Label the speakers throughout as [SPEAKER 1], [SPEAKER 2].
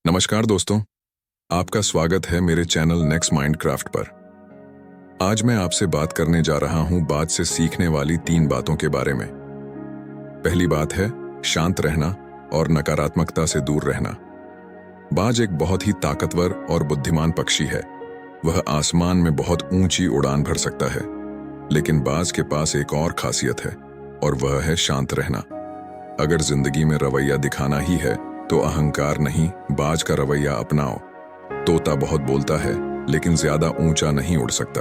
[SPEAKER 1] नमस्कार दोस्तों, आपका स्वागत है मेरे चैनल नेक्स्ट माइंडक्राफ्ट पर। आज मैं आपसे बात करने जा रहा हूं बाज से सीखने वाली 3 बातों के बारे में। पहली बात है शांत रहना और नकारात्मकता से दूर रहना। बाज एक बहुत ही ताकतवर और बुद्धिमान पक्षी है। वह आसमान में बहुत ऊंची उड़ान भर सकता है, लेकिन बाज के पास एक और खासियत है और वह है शांत रहना। अगर जिंदगी में रवैया दिखाना ही है तो अहंकार नहीं, बाज का रवैया अपनाओ। तोता बहुत बोलता है लेकिन ज्यादा ऊंचा नहीं उड़ सकता,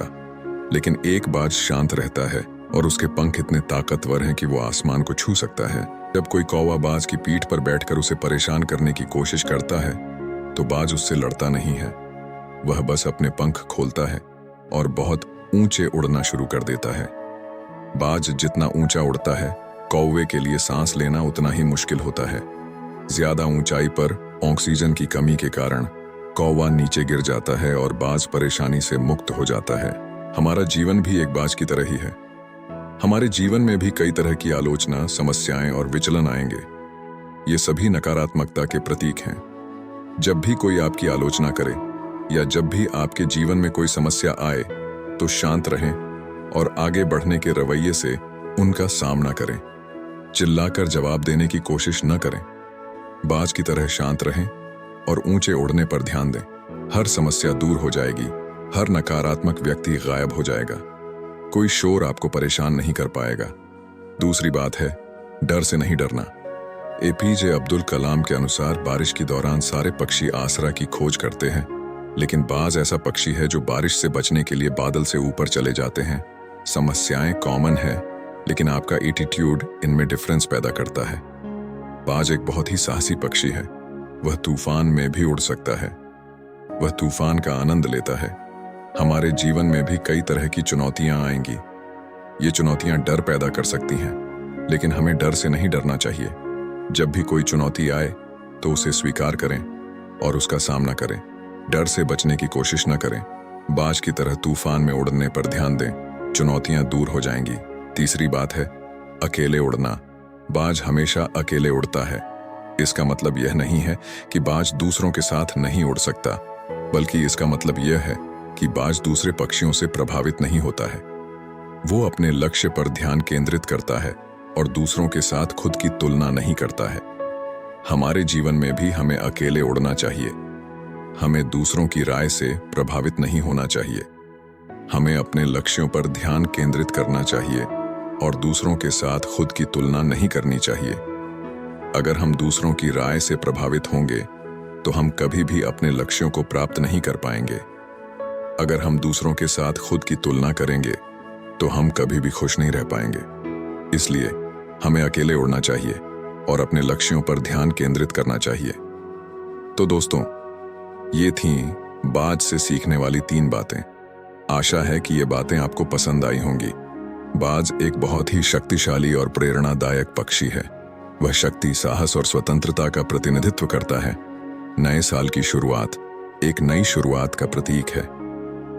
[SPEAKER 1] लेकिन एक बाज शांत रहता है और उसके पंख इतने ताकतवर हैं कि वो आसमान को छू सकता है। जब कोई कौवा बाज की पीठ पर बैठकर उसे परेशान करने की कोशिश करता है तो बाज उससे लड़ता नहीं है। वह बस अपने पंख खोलता है और बहुत ऊंचे उड़ना शुरू कर देता है। बाज जितना ऊंचा उड़ता है, कौवे के लिए सांस लेना उतना ही मुश्किल होता है। ज्यादा ऊंचाई पर ऑक्सीजन की कमी के कारण कौवा नीचे गिर जाता है और बाज परेशानी से मुक्त हो जाता है। हमारा जीवन भी एक बाज की तरह ही है। हमारे जीवन में भी कई तरह की आलोचना, समस्याएं और विचलन आएंगे। ये सभी नकारात्मकता के प्रतीक हैं। जब भी कोई आपकी आलोचना करे या जब भी आपके जीवन में कोई समस्या आए तो शांत रहें और आगे बढ़ने के रवैये से उनका सामना करें। चिल्लाकर जवाब देने की कोशिश न करें। बाज की तरह शांत रहें और ऊंचे उड़ने पर ध्यान दें। हर समस्या दूर हो जाएगी, हर नकारात्मक व्यक्ति गायब हो जाएगा, कोई शोर आपको परेशान नहीं कर पाएगा। दूसरी बात है डर से नहीं डरना। एपीजे अब्दुल कलाम के अनुसार बारिश के दौरान सारे पक्षी आसरा की खोज करते हैं, लेकिन बाज ऐसा पक्षी है जो बारिश से बचने के लिए बादल से ऊपर चले जाते हैं। समस्याएं कॉमन है, लेकिन आपका एटीट्यूड इनमें डिफरेंस पैदा करता है। बाज एक बहुत ही साहसी पक्षी है। वह तूफान में भी उड़ सकता है। वह तूफान का आनंद लेता है। हमारे जीवन में भी कई तरह की चुनौतियां आएंगी। ये चुनौतियां डर पैदा कर सकती हैं, लेकिन हमें डर से नहीं डरना चाहिए। जब भी कोई चुनौती आए तो उसे स्वीकार करें और उसका सामना करें। डर से बचने की कोशिश न करें। बाज की तरह तूफान में उड़ने पर ध्यान दें, चुनौतियां दूर हो जाएंगी। तीसरी बात है अकेले उड़ना। बाज हमेशा अकेले उड़ता है। इसका मतलब यह नहीं है कि बाज दूसरों के साथ नहीं उड़ सकता, बल्कि इसका मतलब यह है कि बाज दूसरे पक्षियों से प्रभावित नहीं होता है। वो अपने लक्ष्य पर ध्यान केंद्रित करता है और दूसरों के साथ खुद की तुलना नहीं करता है। हमारे जीवन में भी हमें अकेले उड़ना चाहिए। हमें दूसरों की राय से प्रभावित नहीं होना चाहिए। हमें अपने लक्ष्यों पर ध्यान केंद्रित करना चाहिए और दूसरों के साथ खुद की तुलना नहीं करनी चाहिए। अगर हम दूसरों की राय से प्रभावित होंगे तो हम कभी भी अपने लक्ष्यों को प्राप्त नहीं कर पाएंगे। अगर हम दूसरों के साथ खुद की तुलना करेंगे तो हम कभी भी खुश नहीं रह पाएंगे। इसलिए हमें अकेले उड़ना चाहिए और अपने लक्ष्यों पर ध्यान केंद्रित करना चाहिए। तो दोस्तों, ये थीं बाज से सीखने वाली 3 बातें। आशा है कि ये बातें आपको पसंद आई होंगी। बाज एक बहुत ही शक्तिशाली और प्रेरणादायक पक्षी है। वह शक्ति, साहस और स्वतंत्रता का प्रतिनिधित्व करता है। नए साल की शुरुआत एक नई शुरुआत का प्रतीक है।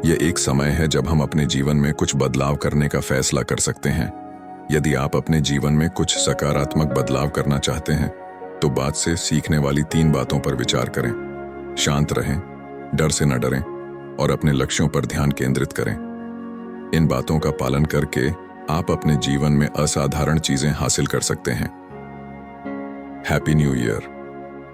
[SPEAKER 1] यह एक समय है जब हम अपने जीवन में कुछ बदलाव करने का फैसला कर सकते हैं। यदि आप अपने जीवन में कुछ सकारात्मक बदलाव करना चाहते हैं तो बाज से सीखने वाली 3 बातों पर विचार करें। शांत रहें, डर से न डरें और अपने लक्ष्यों पर ध्यान केंद्रित करें। इन बातों का पालन करके आप अपने जीवन में असाधारण चीजें हासिल कर सकते हैं। Happy new year.